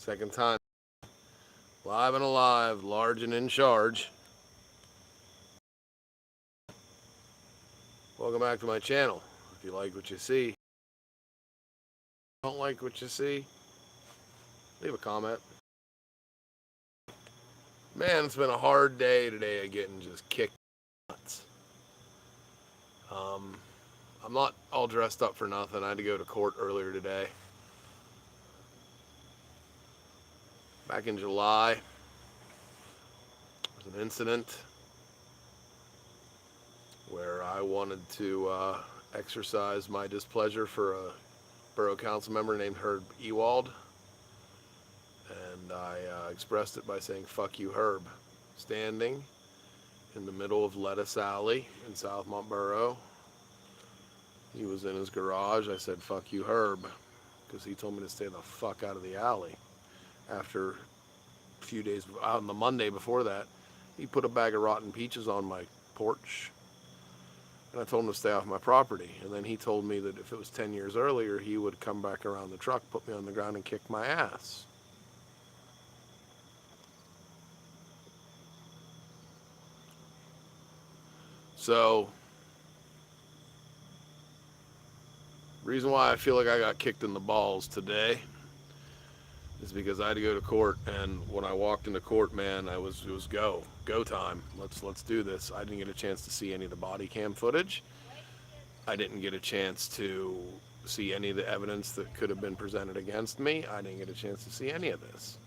Second time. Live and alive, large and in charge. Welcome back to my channel. If you like what you see, don't like what you see, leave a comment. Man, it's been a hard day today of getting just kicked nuts. I'm not all dressed up for nothing. I had to go to court earlier today. Back in July, there was an incident where I wanted to exercise my displeasure for a Borough Council member named Herb Ewald. And I expressed it by saying, "Fuck you, Herb." Standing in the middle of Lettuce Alley in Southmont Borough. He was in his garage. I said, "Fuck you, Herb," because he told me to stay the fuck out of the alley. After a few days, on the Monday before that, he put a bag of rotten peaches on my porch. And I told him to stay off my property. And then he told me that if it was 10 years earlier, he would come back around the truck, put me on the ground, and kick my ass. So, reason why I feel like I got kicked in the balls today is because I had to go to court, and when I walked into court, man, it was go time. Let's do this. I didn't get a chance to see any of the body cam footage. I didn't get a chance to see any of the evidence that could have been presented against me. I didn't get a chance to see any of this.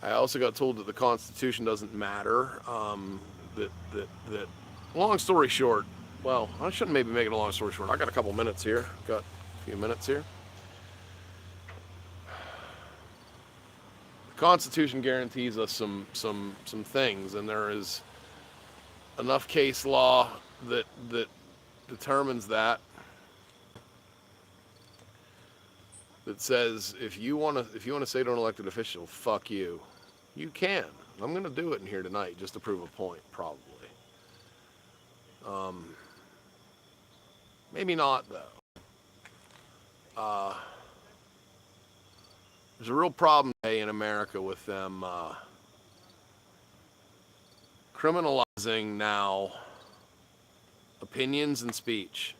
I also got told that the Constitution doesn't matter. That long story short, well, I shouldn't maybe make it a long story short. I got a couple minutes here. Got a few minutes here. The Constitution guarantees us some things, and there is enough case law that determines that says if you want to say to an elected official, "Fuck you," you can. I'm going to do it in here tonight just to prove a point, probably. Maybe not, though. There's a real problem today in America with them criminalizing now opinions and speech.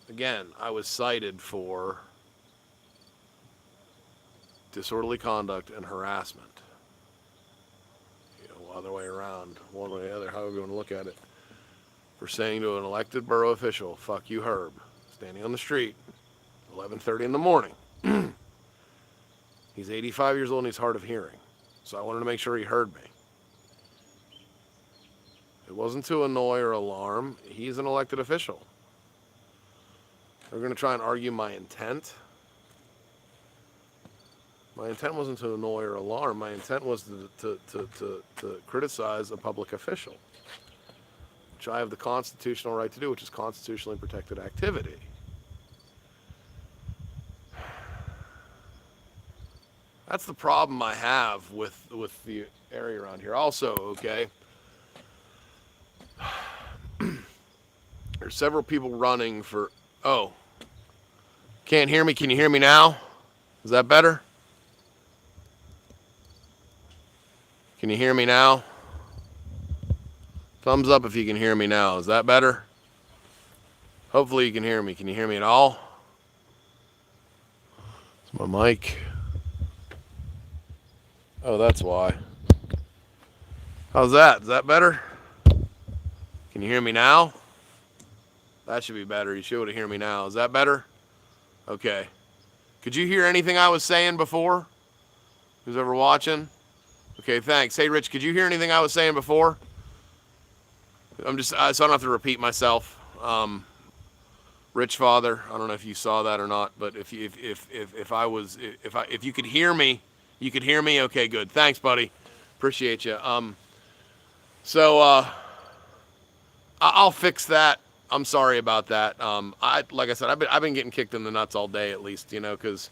Again, I was cited for disorderly conduct and harassment. Other way around, one way or the other, however you want to look at it. For saying to an elected borough official, "Fuck you, Herb," standing on the street, 11:30 in the morning. He's 85 years old and he's hard of hearing. So I wanted to make sure he heard me. It wasn't to annoy or alarm. He's an elected official. They're going to try and argue my intent. My intent wasn't to annoy or alarm. My intent was to criticize a public official, which I have the constitutional right to do, which is constitutionally protected activity. That's the problem I have with the area around here. Also, okay, there's several people running for, oh, can't hear me? Can you hear me now? Is that better? Can you hear me now? Thumbs up if you can hear me now. Is that better? Hopefully you can hear me. Can you hear me at all? It's my mic. Oh, that's why. How's that? Is that better? Can you hear me now? That should be better. You should be able to hear me now. Is that better? Okay. Could you hear anything I was saying before? Who's ever watching? Okay, thanks. Hey, Rich, could you hear anything I was saying before? So I don't have to repeat myself. Rich Father, I don't know if you saw that or not, but if you could hear me, you could hear me. Okay, good. Thanks, buddy. Appreciate you. I'll fix that. I'm sorry about that. Like I said, I've been getting kicked in the nuts all day, at least, because,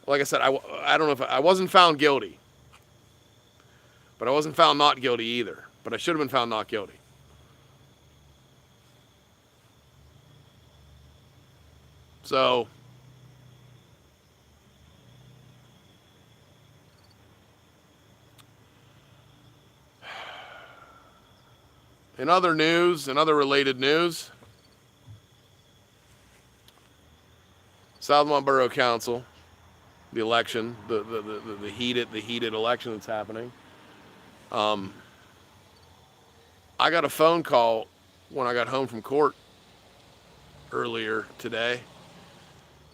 like I said, I don't know if I wasn't found guilty. But I wasn't found not guilty either. But I should have been found not guilty. So, In other news, in other related news, Southmont Borough Council, the election, the heated election that's happening. I got a phone call when I got home from court earlier today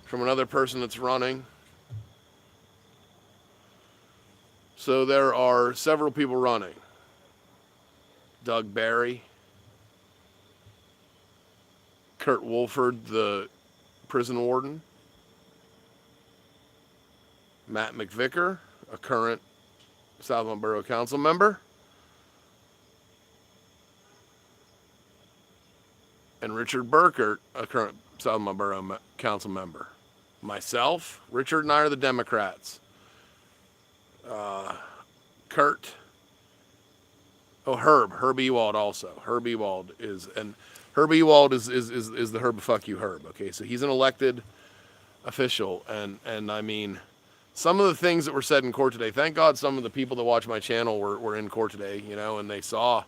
from another person that's running. So there are several people running. Doug Barry, Kurt Wolford, the prison warden, Matt McVicker, a current Southmont Borough Council member, and Richard Burkert, a current Southmont Borough Council member. Myself, Richard and I are the Democrats. Herb Ewald also. Herb Ewald is the Herb fuck you Herb. Okay, so he's an elected official, and I mean, some of the things that were said in court today. Thank God some of the people that watch my channel were in court today, you know, and they saw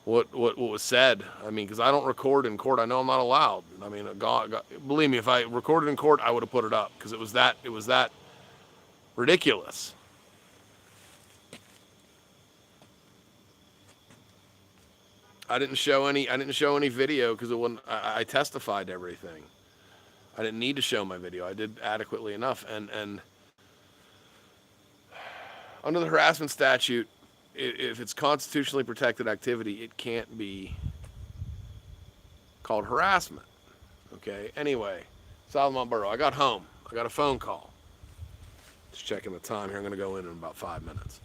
what was said. I mean, because I don't record in court. I know I'm not allowed. I mean, God, believe me, if I recorded in court, I would have put it up because it was that ridiculous. I didn't show any video because I testified to everything. I didn't need to show my video. I did adequately enough. And under the harassment statute, if it's constitutionally protected activity, it can't be called harassment. Okay. Anyway, Southmont Borough. I got home. I got a phone call. Just checking the time here. I'm going to go in about 5 minutes.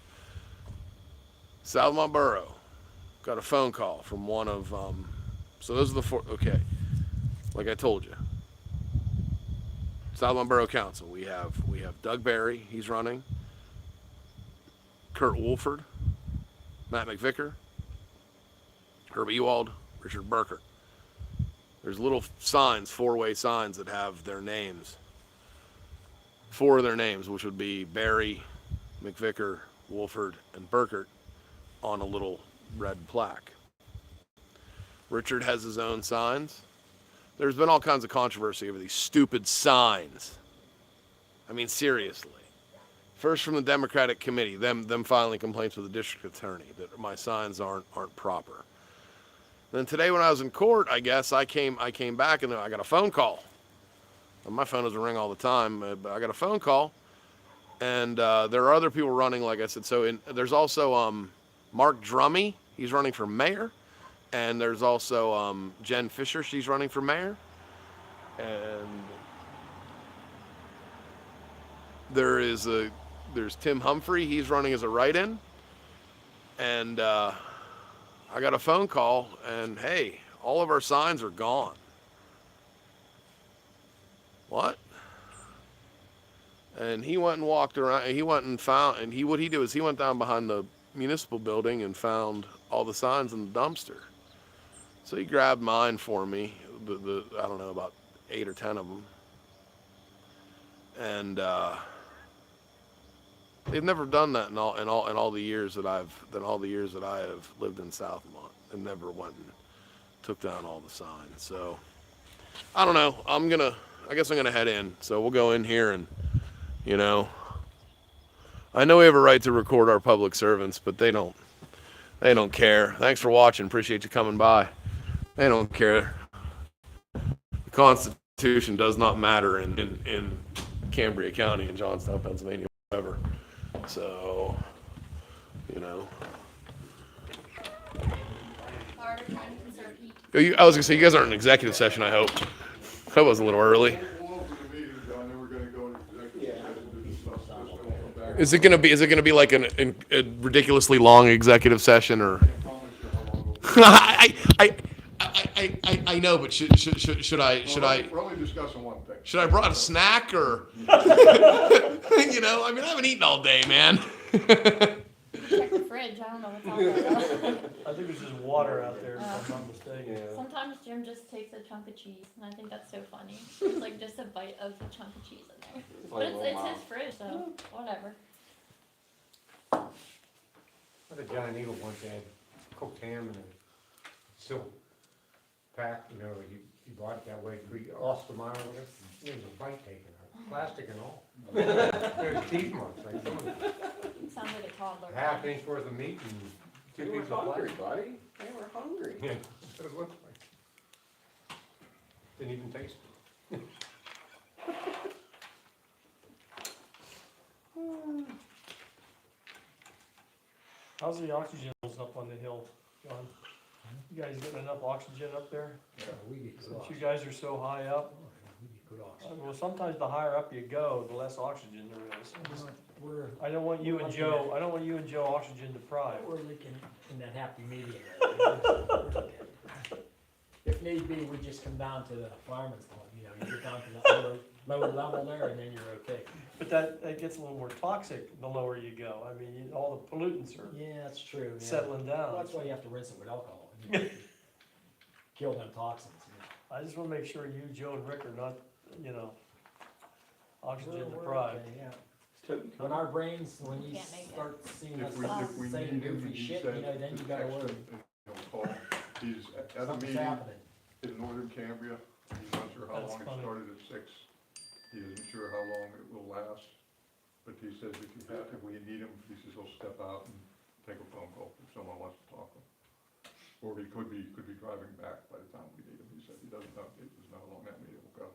Southmont Borough. Got a phone call from one of, so those are the four, okay, like I told you. Southmont Borough Council, we have Doug Barry, he's running, Kurt Wolford, Matt McVicker, Herb Ewald, Richard Burkert. There's little signs, four-way signs that have their names, four of their names, which would be Barry, McVicker, Wolford, and Burkert on a little red plaque. Richard has his own signs. There's been all kinds of controversy over these stupid signs. I mean, seriously. First from the Democratic committee, them filing complaints with the district attorney that my signs aren't proper. Then today when I was in court, I guess I came back and I got a phone call. And my phone doesn't ring all the time, but I got a phone call, and there are other people running, like I said. So there's also Mark Drummy, he's running for mayor, and there's also Jen Fisher, she's running for mayor, and there's Tim Humphrey, he's running as a write-in, and I got a phone call, and hey, all of our signs are gone. What? And he went and walked around, and he went and found, and what he did was he went down behind the municipal building and found all the signs in the dumpster. So he grabbed mine for me, the I don't know, about 8 or 10 of them. And they've never done that in all the years that I have lived in Southmont. They never went and took down all the signs. So I don't know. I guess I'm gonna head in. So we'll go in here and, you know, I know we have a right to record our public servants, but they don't care. Thanks for watching. Appreciate you coming by. They don't care. The Constitution does not matter in Cambria County and Johnstown, Pennsylvania, whatever. So, you know. I was gonna say, you guys aren't in executive session, I hope. That was a little early. Is it gonna be like a ridiculously long executive session, or? I know, but should I? We're only discussing one thing. Should I brought a snack, or? You know, I mean, I haven't eaten all day, man. Check the fridge. I don't know what's out there. I think there's just water out there, if I'm not mistaken. Yeah. Sometimes Jim just takes a chunk of cheese, and I think that's so funny. It's like just a bite of a chunk of cheese in there. But it's his fridge, so whatever. I had a giant eagle once. They had cooked ham and So, Pat, you know, you bought it that way, we lost the mile with it, there was a bite taken out, plastic and all. There's teeth marks, like someone, Sounds like a toddler. half inch worth of meat and They two were pieces of hungry, plastic. buddy. They were hungry. Yeah, that's what it looked like. Didn't even taste it. How's the oxygen levels up on the hill, John? You guys getting enough oxygen up there? We get good Since you oxygen. guys are so high up? We get good oxygen. Well, sometimes the higher up you go, the less oxygen there is. We're, I don't want you and Joe, I don't want you and Joe oxygen deprived. we're looking in that happy medium there. If need be, we just come down to the fireman's club, you know, you get down to the lower level there and then you're okay. But that gets a little more toxic the lower you go. I mean, all the pollutants are Yeah, that's true. Yeah. settling Well, down. that's why you have to rinse it with alcohol. You know, kill them toxins. I just wanna make sure you, Joe and Rick are not, you know, We're- oxygen we're deprived. okay, yeah. Toby When our brains, when you Can't make it. start seeing us If we saying need him, goofy he shit, said you know, then to you gotta text worry. him and he'll call. He's at a Something's meeting happening. in northern Cambria. He's not sure how That's long. It funny. started at 6. He isn't sure how long it will last. But he says if we need him, he says he'll step out and take a phone call if someone wants to talk to him. Or he could be driving back by the time we need him. He said he doesn't know, he doesn't know how long that meeting will go.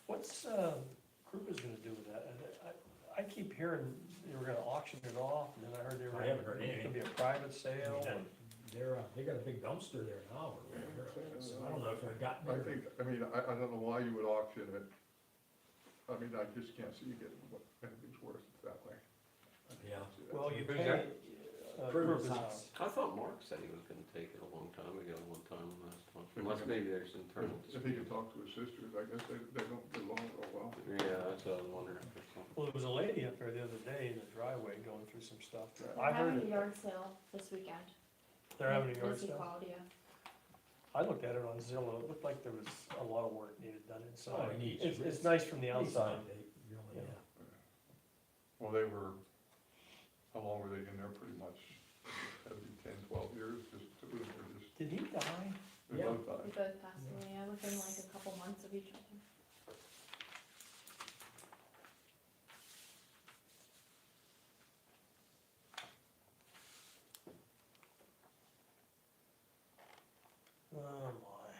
What's, Krupa's gonna do with that? I keep hearing they were gonna auction it off, and then I heard they were I haven't heard gonna anything. be a private sale. and- They got a big dumpster there now, or whatever. So I don't know if they've gotten I there. think, I don't know why you would auction it. I mean, I just can't see you getting what anything's worth that way. I just Yeah. can't see that. Well, you Who's pay, that? Krupa's Krupa's house. house. I thought Mark said he was gonna take it a long time ago, last time. Unless maybe there's internal. If he can talk to his sisters, I guess they don't get along real well. Yeah, that's what I was wondering if there's something. Well, there was a lady up there the other day in the driveway going through some stuff. We're I heard having a it, yard sale this weekend. they're having a yard Missy sale. called, yeah. I looked at it on Zillow, it looked like there was a lot of work needed done inside. Oh, it needs- It's nice from the Needs outside. an update, really, Yeah. yeah. Well, they were, how long were they in there, pretty much? Had to be 10, 12 years, just, two of them were just, Did he die? they Yeah. both We died. both passed away, yeah, within like a couple months of each other. Oh my.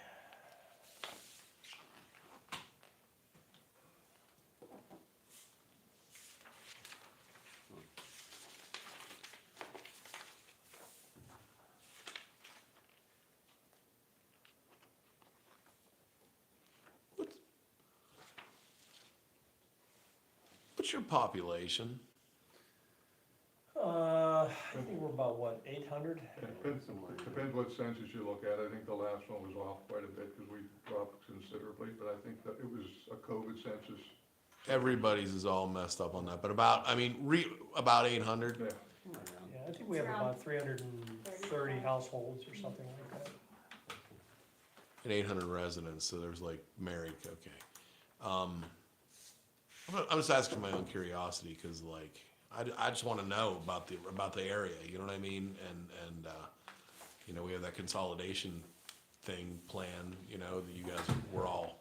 What's your population? I think we're about what, 800? Depends what census you look at. I think the last one was off quite a bit, because we dropped considerably, but I think that it was a COVID census. Everybody's is all messed up on that, but about 800. Yeah. Yeah, I think we have about 330 households or something like that. And 800 residents, so there's like married, okay. I'm just asking for my own curiosity, because like, I just want to know about the area, you know what I mean? And you know, we have that consolidation thing planned, you know, that you guys, we're all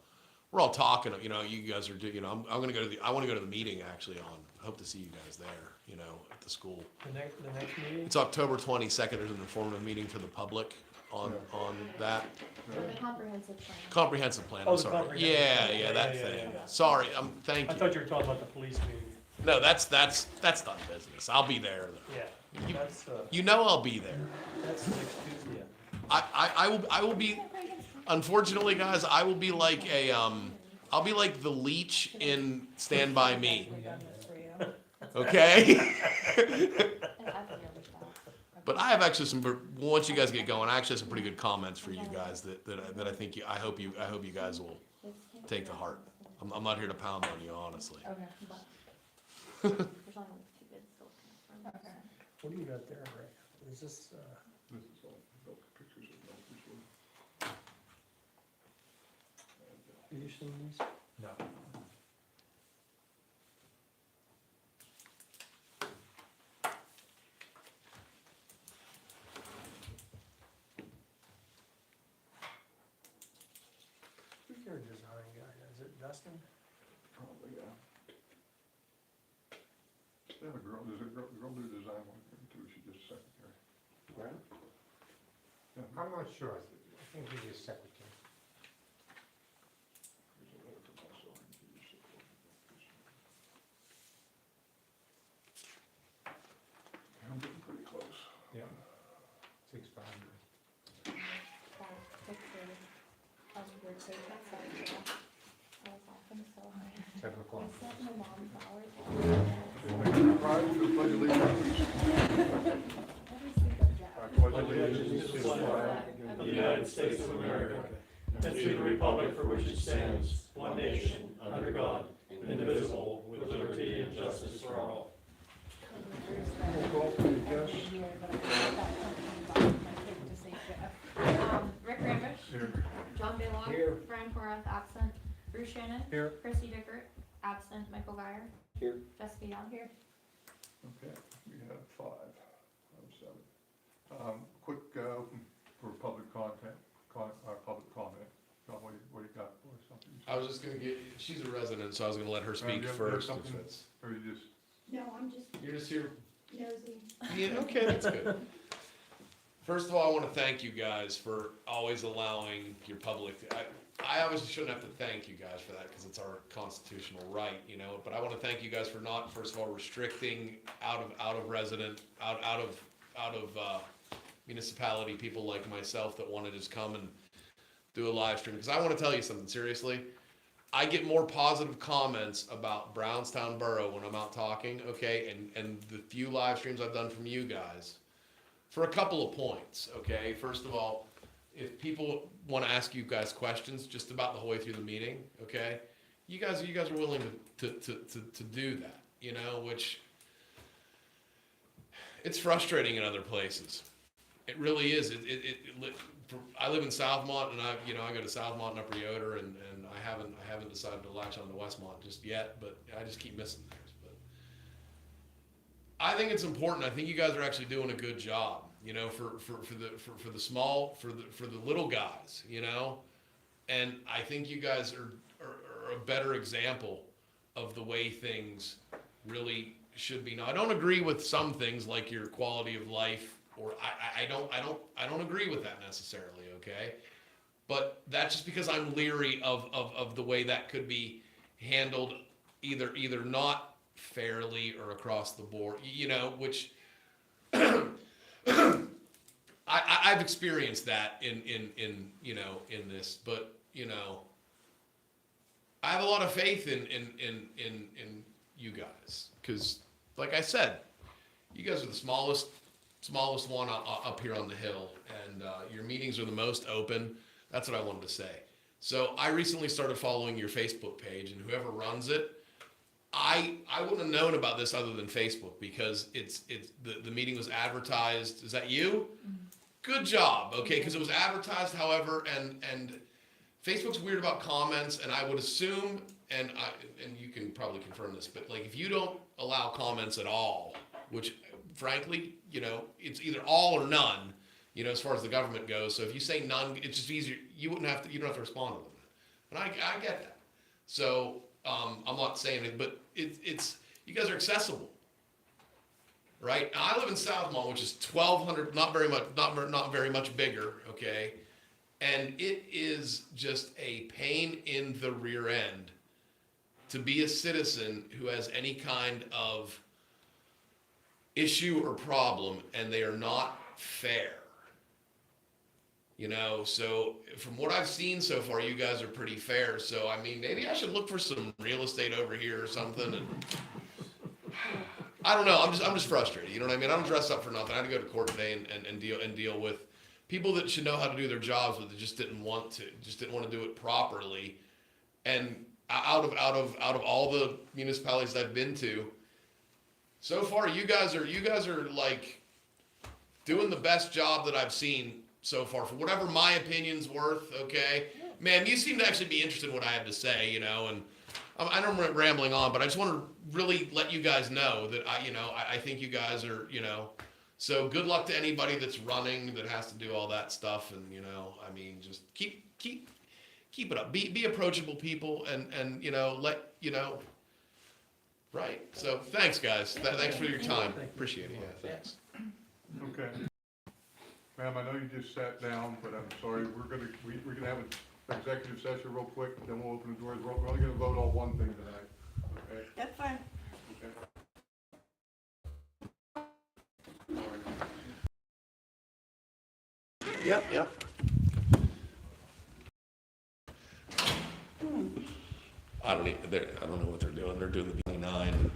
talking, you know, you guys are doing, you know, I want to go to the meeting actually I hope to see you guys there, you know, at the school. The next meeting? It's October 22nd, there's an informative meeting for the public on that. For the comprehensive plan. Comprehensive plan, Oh, I'm the sorry. comprehensive Yeah, plan. yeah, that Yeah, yeah, thing. yeah. Sorry, thank I you. thought you were talking about the police meeting. No, that's done business. I'll be there. Yeah, You- that's, You know I'll be there. that's next Tuesday. I will be, unfortunately, guys, I will be like I'll be like the leech in Stand By Me. Okay? And I've never thought. But I have actually once you guys get going, I actually have some pretty good comments for you guys that I think I hope you guys will take to heart. I'm not here to pound on you, honestly. Okay, but. There's only two bids still coming from. Okay. What do you got there, Rick? Is this, This is all pictures of milk before. have you seen these? No. Dustin? Probably, yeah. They have a girl, there's a girl do design work there too, she's just secretary. Right? Yeah. I'm not sure, I think he's his secretary. There's a letter from us, so I can give you support. I'm getting pretty close. Yeah. 6 5 minutes. I 7 o'clock. sent my mom flowers. Pledge allegiance. Every single day. I pledge allegiance to the flag of the United States of America, and to the republic for which it stands, one nation, under God, indivisible, with liberty and justice for all. Rick Ramish. Here. John Baylock. Here. Brian Horace, absent. Bruce Shannon. Here. Chrissy Dickert, absent. Michael Guyer. Here. Jessica Young here. Okay, we have 5 out of 7. Quick, for public content, public comment. John, what do you got for something? I was just gonna get, she's a resident, so I was gonna let her you speak have first. if something? it's- Or you just, No, I'm just You're just here, nosy. yeah, okay, that's good. First of all, I wanna thank you guys for always allowing your public, I obviously shouldn't have to thank you guys for that, cause it's our constitutional right, you know, but I wanna thank you guys for not, first of all, restricting out of resident, out of municipality, people like myself that wanna just come and do a live stream, because I want to tell you something seriously. I get more positive comments about Brownstown Borough when I'm out talking, okay, and the few live streams I've done from you guys, for a couple of points, okay. First of all, if people want to ask you guys questions just about the whole way through the meeting, okay, you guys are willing to do that, you know, which it's frustrating in other places. It really is. I live in Southmont, and I go to Southmont and Upper Yoder, and I haven't decided to latch on to Westmont just yet, but I just keep missing theirs. But I think it's important. I think you guys are actually doing a good job, you know, for the little guys, you know, and I think you guys are a better example of the way things really should be. Now, I don't agree with some things like your quality of life. Or I don't agree with that necessarily, okay? But that's just because I'm leery of the way that could be handled, either not fairly or across the board, you know, which I've experienced that in you know, in this, but you know, I have a lot of faith in you guys, because like I said, you guys are the smallest one up here on the hill, and your meetings are the most open. That's what I wanted to say. So I recently started following your Facebook page, and whoever runs it, I wouldn't have known about this other than Facebook, because the meeting was advertised. Is that you? Mm-hmm. Good job. Okay, because it was advertised, however, and Facebook's weird about comments, and I would assume, and you can probably confirm this, but like if you don't allow comments at all, which frankly, you know, it's either all or none, you know, as far as the government goes. So if you say none, it's just easier. You don't have to respond to them. And I get that. So I'm not saying it, but it's you guys are accessible, right? Now, I live in Southmont, which is 1,200, not very much bigger, okay? And it is just a pain in the rear end to be a citizen who has any kind of issue or problem, and they are not fair. You know, so from what I've seen so far, you guys are pretty fair. So I mean, maybe I should look for some real estate over here or something. And I don't know. I'm just frustrated. You know what I mean? I don't dress up for nothing. I had to go to court today and deal with people that should know how to do their jobs, but they just didn't want to do it properly. And out of all the municipalities I've been to, so far, you guys are like doing the best job that I've seen so far, for whatever my opinion's worth, okay? Man, you seem to actually be interested in what I have to say, you know, and I know I'm rambling on, but I just want to really let you guys know that I think you guys are, you know, so good luck to anybody that's running that has to do all that stuff, and, you know, I mean, just keep keep it up. Be approachable people, and right. So thanks, guys. Thanks for your time. Appreciate it. Yeah, thanks. Okay. Ma'am, I know you just sat down, but I'm sorry, we're gonna have an executive session real quick, then we'll open the doors. We're only gonna vote on one thing tonight, okay? That's fine. Okay. Yep. I don't know what they're doing. They're doing the B9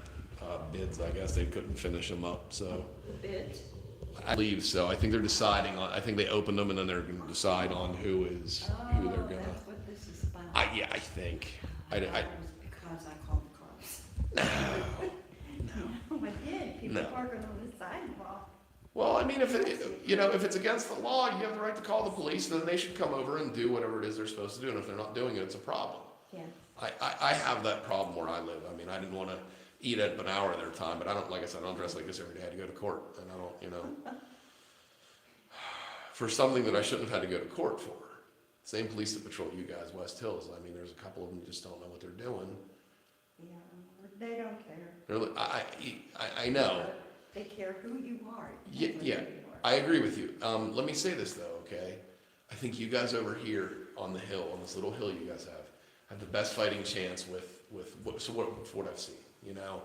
bids. I guess they couldn't finish them up, so. Bids? I believe so. I think they're deciding on. I think they opened them and then they're going to decide on who they're Oh, gonna. that's what this is about. I think. I Because I called the cops. No, I did. People No. parking on the sidewalk. Well, I mean, if it's against the law, you have the right to call the police. Then they should come over and do whatever it is they're supposed to do. And if they're not doing it, it's a problem. Yeah. I have that problem where I live. I mean, I didn't want to eat at an hour of their time, but I don't, like I said, I don't dress like this every day. I had to go to court, and I don't, for something that I shouldn't have had to go to court for. Same police that patrol you guys, West Hills. I mean, there's a couple of them that just don't know what they're doing. Yeah, they don't care. I know. They care who you are. Yeah, not yeah. where you are. I agree with you. Let me say this though, okay? I think you guys over here on the hill, on this little hill you guys have the best fighting chance with what I've seen. You know,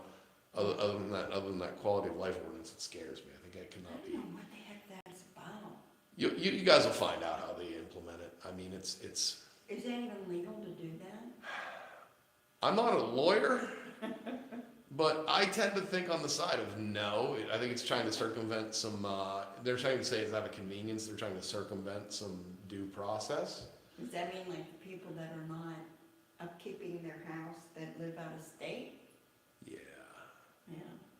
other than that quality of life ordinance, it scares me. I think I I cannot don't be. know what the heck that's about. You guys will find out how they implement it. I mean, it's. Is it even legal to do that? I'm not a lawyer, but I tend to think on the side of no. I think it's trying to circumvent some. They're trying to say it's out of convenience. They're trying to circumvent some due process. Does that mean like the people that are not upkeeping their house that live out of state? Yeah. Yeah.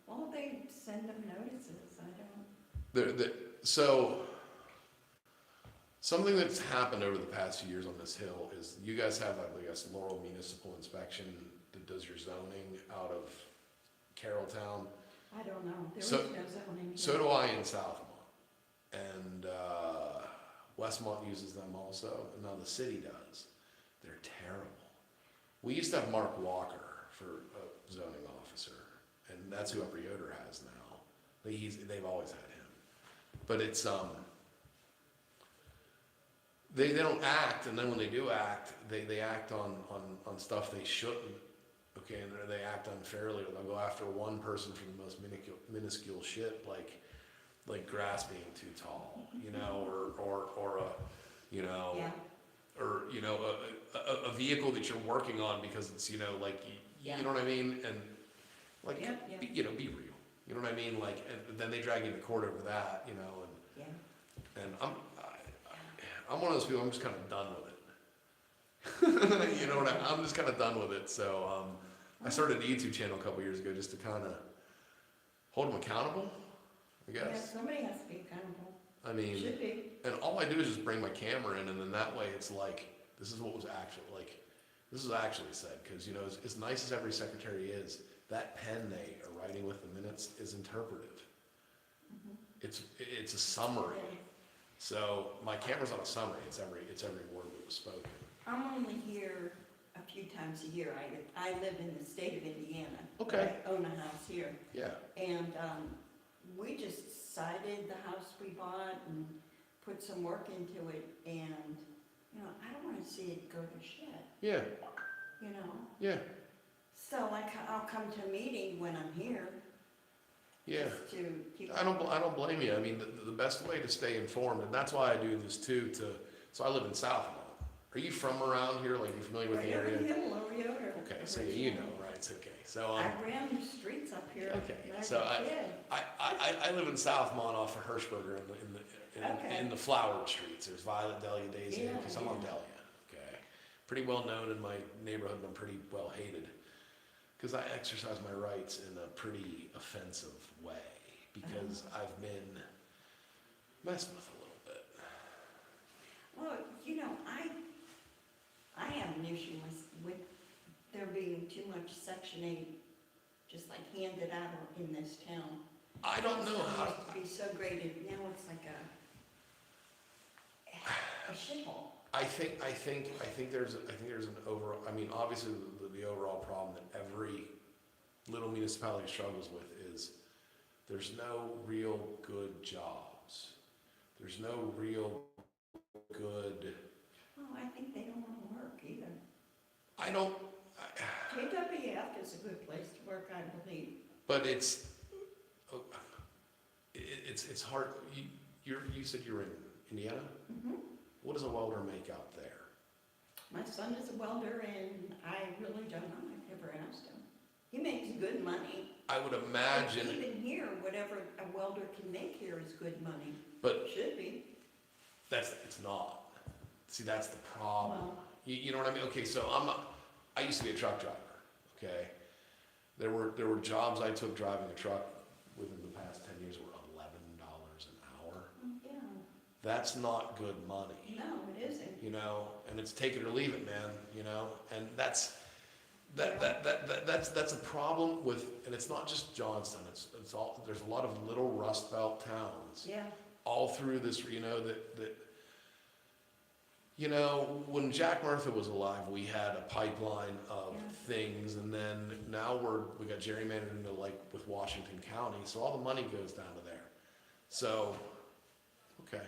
Well, they send them notices. I don't. So something that's happened over the past few years on this hill is you guys have, I guess, Laurel Municipal Inspection that does your zoning out of Carrolltown. I don't know. There So- is no zoning. So do I in Southmont. And Westmont uses them also, and now the city does. They're terrible. We used to have Mark Walker for a zoning officer, and that's who Upper Yoder has now. They've always had him. But it's, they don't act, and then when they do act, they act on stuff they shouldn't. Okay, and they act unfairly. They'll go after one person for the most minuscule shit, like grass being too tall, you know, or a, you know, Yeah. or you know, a vehicle that you're working on because it's, you know, like Yeah. you know what I mean, and like Yep, yep. be real. You know what I mean? Like, and then they drag you to court over that, you know, Yeah. and I'm one of those people. I'm just kind of done with it. You know what I'm just kind of done with it. So I started a YouTube channel a couple years ago just to kind of hold them accountable, I Yeah, guess. somebody has to be accountable. I mean, Should be. and all I do is just bring my camera in, and then that way it's like, this is what was actually, like, this is actually said, because, you know, as nice as every secretary is, that pen they are writing with the minutes is interpretive. Mhm. It's a summary. So my camera's not a summary, it's every word that was spoken. I'm only here a few times a year. I live in the state of Indiana. Okay. I own a house here. Yeah, And we just sided the house we bought and put some work into it. And, you know, I don't want to see it go to shit, yeah, you know? yeah, So I'll come to a meeting when I'm here. yeah. Just to keep. I don't blame you. I mean, the best way to stay informed, and that's why I do this too, so I live in Southmont. Are you from around here? Like, you familiar with the area? Lower Yoder. Okay, so you know, right, it's okay. So, I ran the streets up here. Okay, when I was so a kid. I live in Southmont off of Hirschberger Okay. in the flowered streets. There's Violet, Dahlia, Daisy, Yeah, because I'm on yeah. Dahlia, okay? Pretty well known in my neighborhood, and I'm pretty well hated. Because I exercise my rights in a pretty offensive way, because I've been messed with a little bit. Well, you know, I have an issue with there being too much Section 8 just like handed out in this town. I don't know how, It used to be so great, and now it's like a shithole. I think there's an overall, I mean, obviously the overall problem that every little municipality struggles with is there's no real good jobs. There's no real good, Oh, I think they don't wanna work either. KWF is a good place to work, I believe. but it's hard. You said you're in Indiana? Mhm. What does a welder make out there? My son is a welder, and I really don't know, I've never asked him. He makes good money. I would imagine, Even here, whatever a welder can make here is good money. but Should be. it's not. See, that's the problem. Well, You know what I mean? Okay, so I used to be a truck driver, okay? There were jobs I took driving a truck within the past 10 years were $11 an hour. yeah, That's not good money, no, it isn't. you know? And it's take it or leave it, man, you know? And that's a problem with, and it's not just Johnston, it's all, there's a lot of little Rust Belt towns Yeah, all through this, you know, that you know, when Jack Murphy was alive, we had a pipeline of Yeah. things, and then now we got gerrymandered into like with Washington County, so all the money goes down to there. So, okay.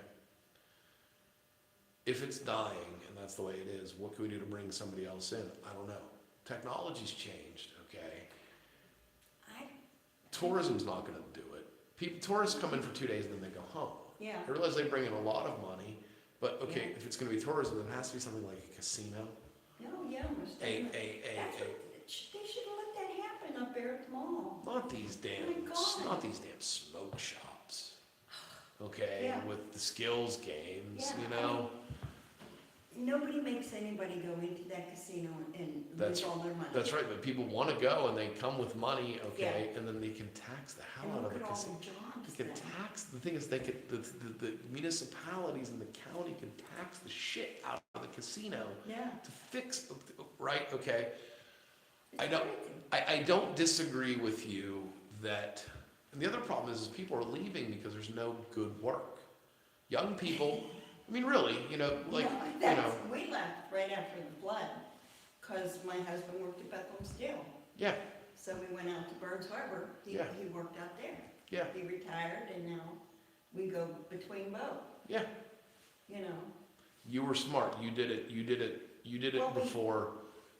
If it's dying, and that's the way it is, what can we do to bring somebody else in? I don't know. Technology's changed, okay? Tourism's not gonna do it. Tourists come in for 2 days and then they go home. yeah. I realize they bring in a lot of money, but okay, if it's gonna be tourism, then it has to be something like a casino. No, yeah, most definitely. That's what, they should have let that happen up there at the mall. Not these damn, Oh my God. not these damn smoke shops. Okay, Yeah. with the skills games, Yeah, you I know? Nobody makes anybody go into that casino and That's- lose all their money. That's right, but people wanna go and they come with money, okay, and then they can tax the hell And out look of at the all casino. the jobs They can then. tax, the thing is, the municipalities and the county can tax the shit out of the casino Yeah. to fix, right, okay? I It's don't, crazy. I don't disagree with you that, and the other problem is people are leaving because there's no good work. Young people, I mean, really, you know, like, No, you that's, know, we left right after the flood, cause my husband worked at Bethlehem Steel. yeah, So we went out to Burns Harbor, he Yeah. worked out there. yeah, He retired and now we go between both, yeah. you know. You were smart, you did it Well, before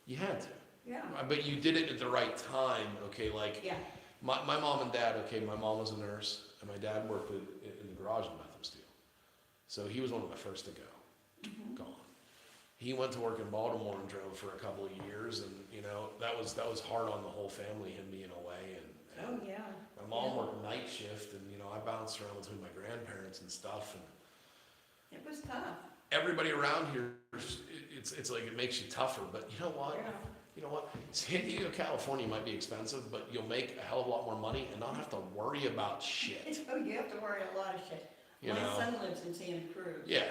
you had to. Yeah, But you did it at the right time, okay, like, yeah, my mom and dad, okay, my mom was a nurse, and my dad worked in the garage in Bethlehem Steel. So he was one of the first to go, mhm, gone. He went to work in Baltimore and drove for a couple of years, and, you know, that was hard on the whole family, him being away, and oh, yeah. my mom Yeah. worked night shift, and, you know, I bounced around between my grandparents and stuff, and It was tough, everybody around here, it's like, it makes you tougher, but you know what? yeah. You know what? San Diego, California might be expensive, but you'll make a hell of a lot more money and not have to worry about shit. Oh, you have to worry a lot of shit. You My know? son lives in Santa Cruz. Yeah.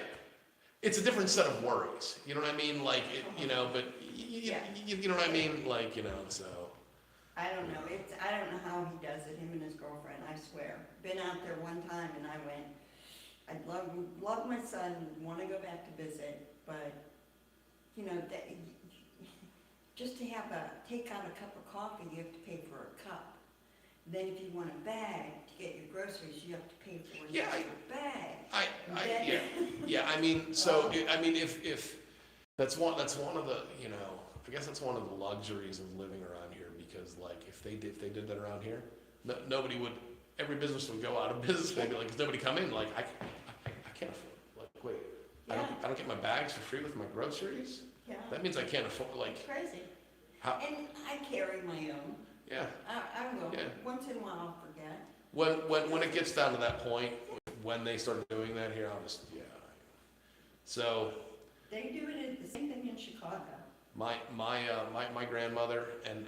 It's a different set of worries. You know what I mean? Like, you know, but Yeah. you know what I mean? Like, you know, so. I don't know, I don't know how he does it, him and his girlfriend, I swear. Been out there one time and I went, I'd love my son, wanna go back to visit, but, you know, that, just to take out a cup of coffee, you have to pay for a cup. Then if you want a bag to get your groceries, you have to pay for an Yeah, extra bag. Yeah, I mean, so, I mean, if, that's one of the, you know, I guess that's one of the luxuries of living around here, because like, if they did that around here, nobody would, every business would go out of business, they'd be like, does nobody come in? Like, I can't afford, like, wait, Yeah, I don't get my bags for free with my groceries? yeah, That means I can't afford, like, it's crazy. how, And I carry my own, yeah. I will, Yeah. once in a while I'll forget. When it gets down to that point, when they start doing that here, I'll just, yeah. So, They do it, the same thing in Chicago. my grandmother, and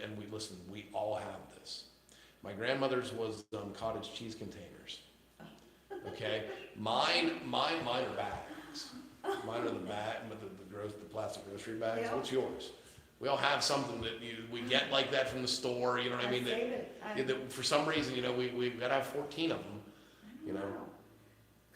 we all have this. My grandmother's was cottage cheese containers. Okay, mine are bags. Mine are the bag, but the plastic grocery bags. Yeah. What's yours? We all have something that we get like that from the store. You know what I mean? Save it. That for some reason, you know, we gotta have 14 of them. You know.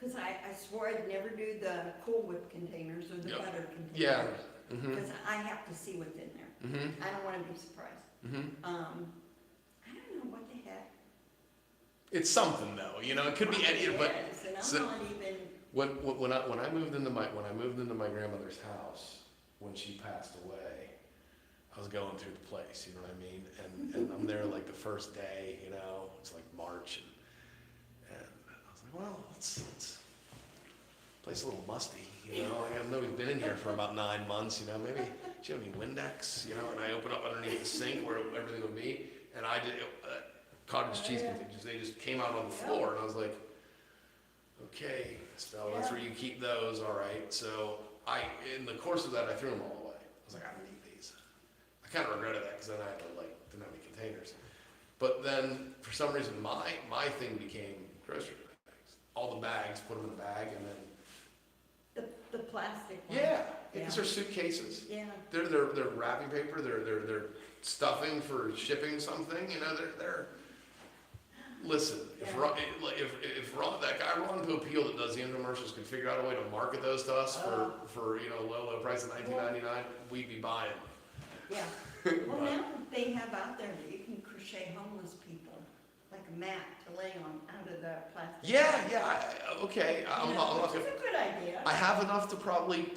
Cause I swore I'd never do the Cool Whip containers or the Yep. butter Yeah. containers. Mm-hmm. Cause I have to see what's in there. Mm-hmm. I don't wanna be surprised. Mm-hmm. I don't know what the heck. It's something though, you know. It could be any, but It is, and I'm so- not even, when I moved into my grandmother's house when she passed away, I was going through the place, you know what I mean? And I'm there like the first day, you know, it's like March, and I was like, well, it's place a little musty, you know. I know we've been in here for about 9 months, you know. Maybe she have any Windex, you know? And I open up underneath the sink where everything would be, and I did cottage cheese containers. They just came out on the floor, and I was like, okay, so that's where you keep those, all right. So in the course of that, I threw them all away. I was like, I don't need these. I kind of regretted that because then I had to didn't have any containers. But then for some reason, my thing became grocery bags. All the bags, put them in a bag, and then the plastic ones. yeah, because they're suitcases. Yeah, They're wrapping paper. They're stuffing for shipping something. You know, they're. Listen, if that guy Ron Popeil that does the infomercials could figure out a way to market those to us for you know low price of $19.99, we'd be buying. yeah. Well, now they have out there that you can crochet homeless people, like a mat to lay on out of the plastic. Yeah. Okay. I'm not It's gonna. a good idea. I have enough to probably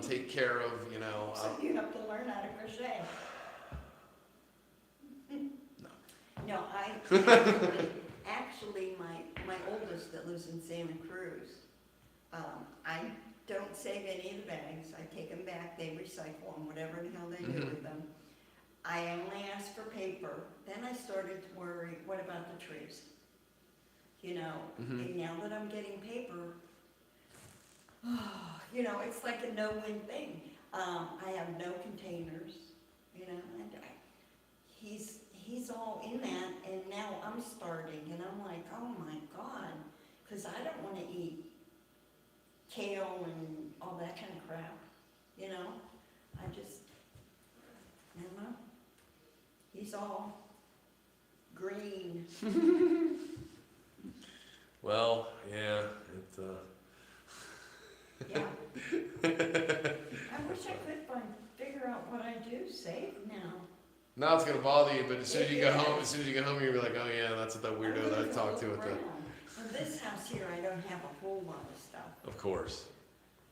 take care of. You know. So you have to learn how to crochet. No, actually, my oldest that lives in Santa Cruz, I don't save any of the bags. I take them back, they recycle them, whatever the hell they do with them. I only ask for paper. Then I started to worry, what about the trees? You know, and now that I'm getting paper, you know, it's like a no-win thing. I have no containers, you know, and he's all in that, and now I'm starting, and I'm like, oh my God, because I don't want to eat kale and all that kind of crap, you know? I don't know. He's all green. Well, yeah. Yeah. I wish I could figure out what I do save now. Now it's gonna bother you, but as soon as you get home, you're gonna be like, oh yeah, that's what that weirdo that I talked to at the. In this house here, I don't have a whole lot of stuff, Of course.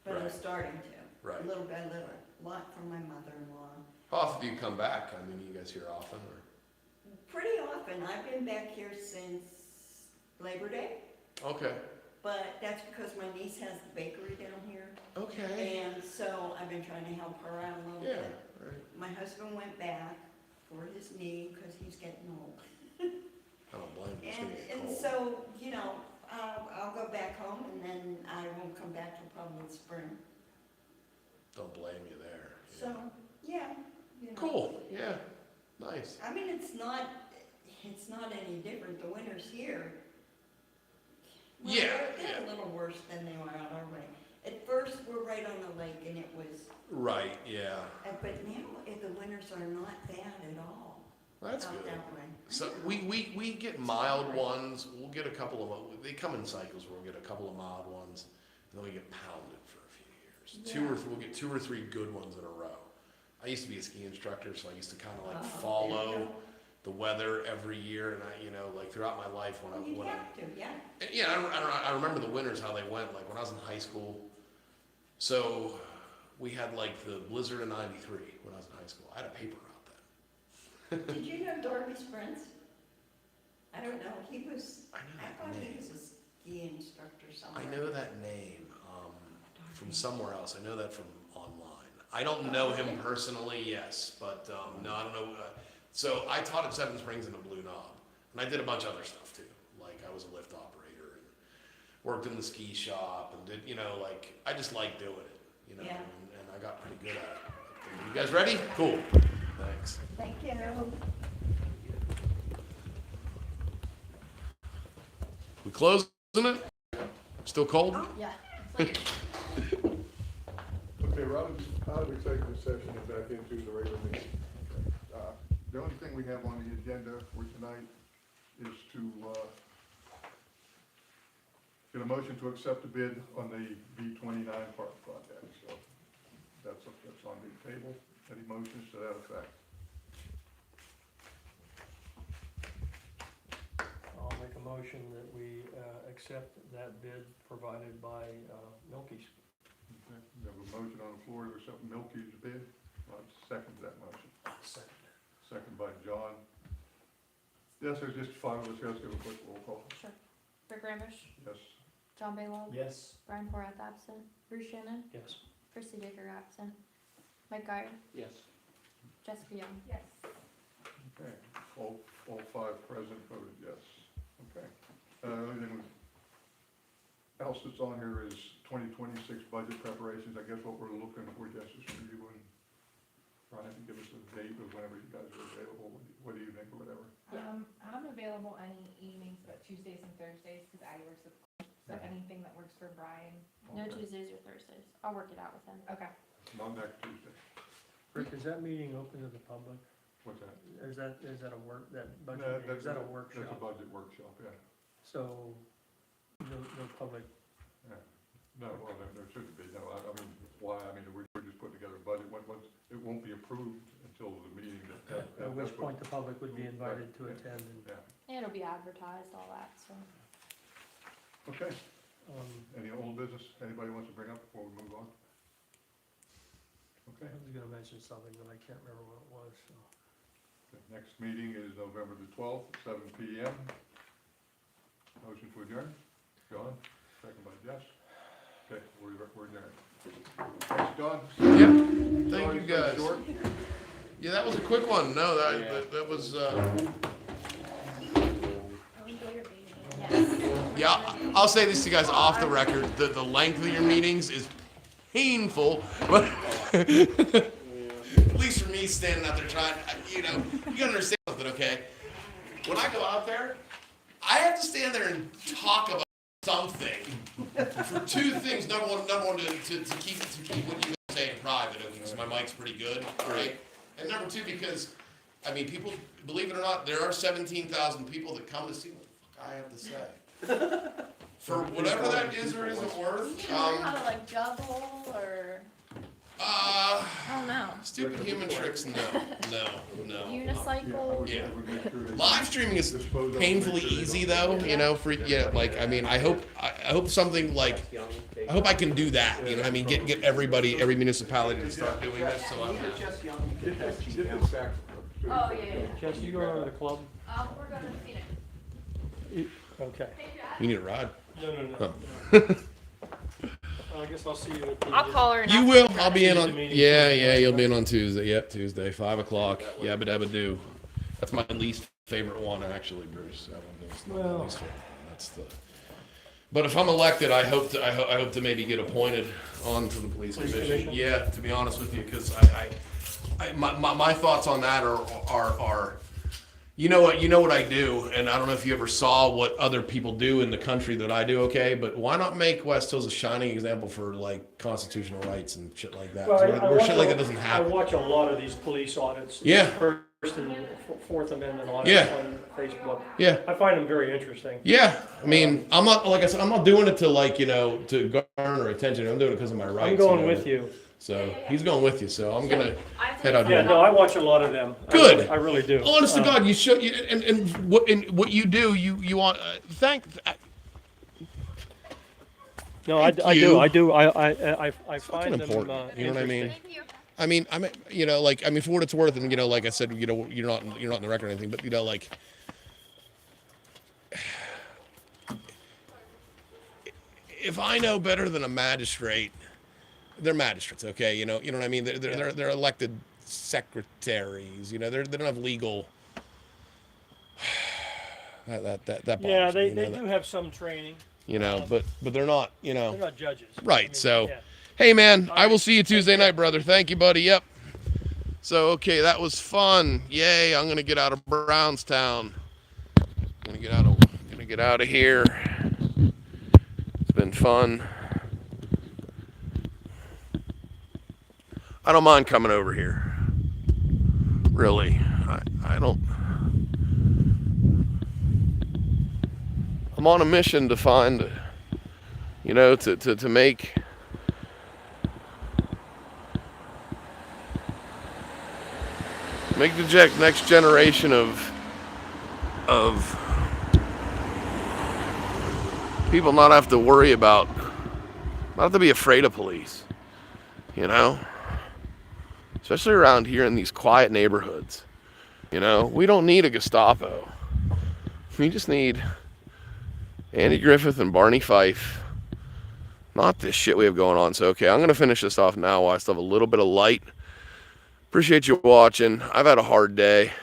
but I'm Right. starting to. Right. Little by little, a lot from my mother-in-law. How often do you come back? I mean, you guys here often, or? Pretty often, I've been back here since Labor Day, Okay. but that's because my niece has the bakery down here. Okay. And so I've been trying to help her out a little Yeah. bit. Right. My husband went back for his knee because he's getting old. I don't blame you. It's gonna get And cold. so, you know, I'll go back home and then I won't come back till probably spring. Don't blame you there. So, yeah, you know. Cool. Yeah. Nice. I mean, it's not any different. The winters here. Well, Yeah, they're a little worse than they were out our way. At first, we're right on the lake and it was, Right. Yeah. but now the winters are not bad at all. That's out good. that way. So we get mild ones. We'll get a couple of. They come in cycles where we'll get a couple of mild ones, and then we get pounded for a few years. Yeah. We'll get 2 or 3 good ones in a row. I used to be a ski instructor, so I used to kind of like Oh, follow there you go. the weather every year, and I, you know, like throughout my life when Well, you I have to, yeah. and, yeah, I remember the winters how they went. Like when I was in high school, so we had like the blizzard of '93 when I was in high school. I had a paper route then. Did you know Darby's friends? I don't know, he was, I I know thought that he name. was a ski instructor somewhere. I know that name from Darby. somewhere else. I know that from online. I don't know him personally, yes, but no, I don't know. So I taught at Seven Springs in a Blue Knob, and I did a bunch of other stuff too. Like I was a lift operator and worked in the ski shop and did, you know, like I just liked doing it, you know, Yeah. and I got pretty good at it. You guys ready? Cool. Thanks. Thank you. We closing it? Still cold? Yeah. Okay, we're out of executive session and back into the regular meeting. The only thing we have on the agenda for tonight is to Get a motion to accept the bid on the B29 park project, so that's on the table. Any motions to that effect? I'll make a motion that we accept that bid provided by Milky's. Okay, we have a motion on the floor to accept Milky's bid. I'll second that motion. Second by John. Yes, there's just five of us, let's give a quick roll call. Sure. Rick Ramish, Yes. John Baylog, Yes. Brian Porath absent, Bruce Shannon, Yes. Chrissy Dicker absent, Mike Guyer, Yes. Jessica Young. Yes. Okay, all five present voted yes. Okay. Anything else that's on here is 2026 budget preparations. I guess what we're looking for, Jess, is for you and Brian to give us a date of whenever you guys are available, what do you think, or whatever. I'm available any evenings but Tuesdays and Thursdays because I work with Klanch. So anything that works for Brian. No Okay. Tuesdays or Thursdays. I'll work it out with him. Okay. Not next Tuesday. Rick, is that meeting open to the public? What's that? Is that a work, that No, budget, is that a workshop? That's a budget workshop, yeah. So, no public, No, well, there shouldn't be, no, I mean, why, I mean, we're just putting together a budget, it won't be approved until the meeting. at which point the public would be invited to attend and, Yeah, And it'll be advertised, all that, so. okay, um, any old business anybody wants to bring up before we move on? Okay, I was gonna mention something, but I can't remember what it was, so. the next meeting is November the 12th, 7 PM. Motion to adjourn, John, second by Jess. Okay, we're adjourned. Thanks, John. Yeah, thank you Sorry, guys. short. Yeah, that was a quick one. No, that was, Enjoy your baby. Yes. yeah, I'll say this to you guys off the record, the length of your meetings is painful, but at least for me standing out there trying, you gotta understand something, okay? When I go out there, I have to stand there and talk about something for two things. Number one, to keep what you say in private, because my mic's pretty good, right? And number two, because, I mean, people, believe it or not, there are 17,000 people that come to see what the fuck I have to say. For whatever that is or isn't worth, Do you learn how to like juggle or, I don't know, stupid human tricks, no. unicycle? Yeah. Make sure they Live streaming is dispose of it, painfully make sure they easy don't- though, for, like, I mean, I hope something like, I hope I can do that, I mean, get everybody, every municipality to start doing this, so I'm. Get this back. Oh, yeah. Jess, you going to the club? We're going to Phoenix. Okay. Hey, Dad. You need a ride? No. I guess I'll see you at the. I'll call her. and You ask will, her. I'll be in on, Meeting. yeah, you'll be in on Tuesday, yep, Tuesday, 5 o'clock, yabba dabba do. That's my least favorite one, actually, Bruce, that one is not my Well. least favorite one, that's the. But if I'm elected, I hope to maybe get appointed onto the police Police commission. commission? Yeah, to be honest with you, because my thoughts on that are, you know what I do, and I don't know if you ever saw what other people do in the country that I do, okay? But why not make West Hills a shining example for like constitutional rights and shit like that? Where shit like that doesn't I happen. watch a lot of these police audits. Yeah. First and Fourth Amendment audits Yeah. on Facebook. Yeah. I find them very interesting. Yeah, I mean, I'm not, like I said, I'm not doing it to like, to garner attention. I'm doing it because of my rights. I'm going with you. So he's going with you. So I'm gonna head out Yeah, here. no, I watch a lot of them. Good. I really do. Honest to God, you should. And what you do, you want. No, I Thank do. you. I do. I Fucking find them important. You know what I mean? Thank you. I mean, for what it's worth, and like I said, you're not in the record or anything, but like. If I know better than a magistrate, they're magistrates, okay? You know what I mean? They're elected secretaries. They don't have legal. That bothers Yeah, me, they do have some training. but they're not, They're not judges. Right. I mean, So, yeah. hey man, I will see you Tuesday night, brother. Thank you, buddy. Yep. So, okay, that was fun. Yay! I'm gonna get out of Brownstown. Gonna get out of here. It's been fun. I don't mind coming over here. Really, I don't. I'm on a mission to find You know, to make the next generation of people not have to worry about, not have to be afraid of police, you know? Especially around here in these quiet neighborhoods. You know, we don't need a Gestapo. We just need Andy Griffith and Barney Fife. Not this shit we have going on. So, okay, I'm going to finish this off now while I still have a little bit of light. Appreciate you watching. I've had a hard day.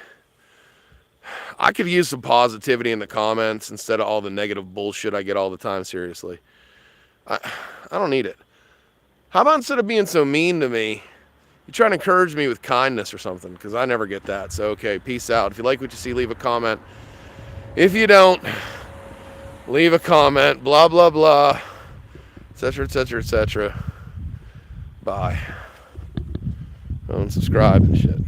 I could use some positivity in the comments instead of all the negative bullshit I get all the time, seriously. I don't need it. How about instead of being so mean to me, you try to encourage me with kindness or something, because I never get that. So, okay, peace out. If you like what you see, leave a comment. If you don't, leave a comment, blah, blah, blah, etc., etc., etc. Bye. Don't subscribe and shit.